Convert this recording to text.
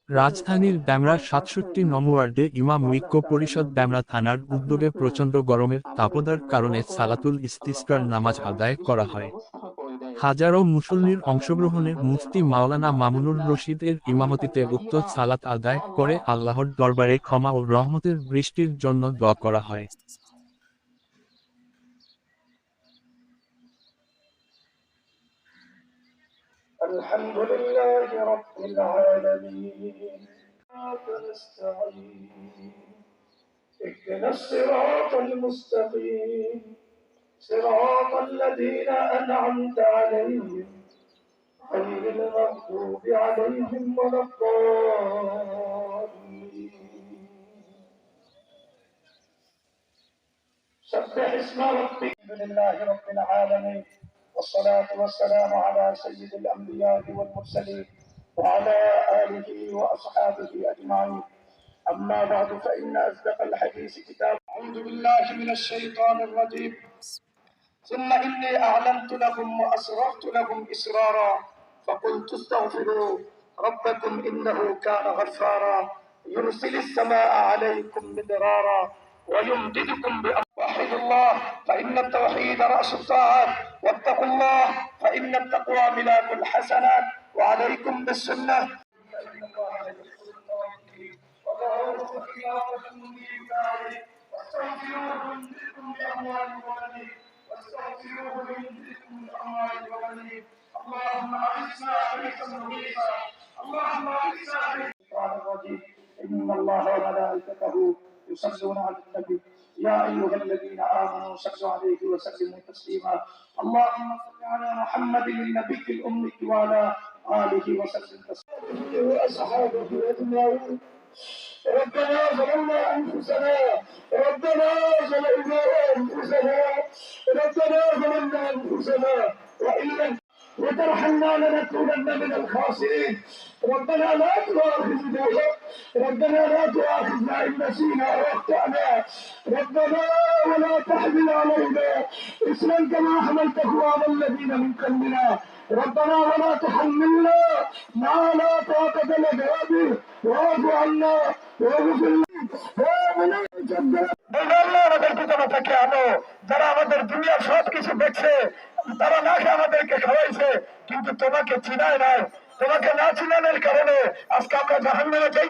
রাজধানীর ড্যামরা ৬৭ নং ওয়ার্ডে ইমাম ঐক্য পরিষদ ড্যামরা থানার উদ্যোগে প্রচণ্ড গরমের তাপদার কারণে সালাতুল ইস্তিসকার নামাজ আদায় করা হয়। হাজারো মুসল্লির অংশগ্রহণে মুফতি মাওলানা মামুনুর রশিদের ইমামতিতে উক্ত সালাত আদায় করে আল্লাহর দরবারে ক্ষমা ও রহমতের বৃষ্টির জন্য দোয়া করা হয়। আলহামদুলিল্লাহি রাব্বিল আলামিন نستعين اهدنا الصراط المستقيم صراط الذين أنعمت عليهم غير المغضوب عليهم ولا الضالين سبح اسم ربك لله رب العالمين والصلاة والسلام على سيد الأنبياء والمرسلين وعلى آله وأصحابه أجمعين أما بعد فإن أصدق الحديث كتاب. أعوذ بالله من الشيطان الرجيم. ثم إني أعلنت لكم وأسررت لكم إسرارا فقلت استغفروا ربكم إنه كان غفارا يرسل السماء عليكم مدرارا ويمددكم وحدوا الله فإن التوحيد رأس الطاعات واتقوا الله فإن التقوى ملاك الحسنات وعليكم بالسنة واستغفروه يمددكم بأموال وبنين واستغفروه يمددكم بأموال وبنين اللهم أعزنا غيثا مغيثا اللهم أعزنا غيثا الرجيم إن الله وملائكته يصلون على النبي يا أيها الذين آمنوا صلوا عليه وسلموا تسليما اللهم صل على محمد النبي الأمي وعلى آله وسلم تسليما وأصحابه أجمعين ربنا ظلمنا أنفسنا ربنا ظلمنا أنفسنا وإن لم وترحمنا لنكونن من الخاسرين ربنا لا تؤاخذنا إن نسينا أو أخطأنا ربنا ولا تحمل علينا إصرا كما حملته على الذين من قبلنا ربنا ولا تحملنا ما لا طاقة لنا به واعف عنا واغفر لنا যারা আমাদের দুনিয়ার সবকিছু দেখছে তারা না খেয়ে আমাদেরকে খাওয়াইছে কিন্তু তোমাকে চিনায় নাই তোমাকে না চিনানোর কারণে আজকে আমরা জাহান্নামে যাই।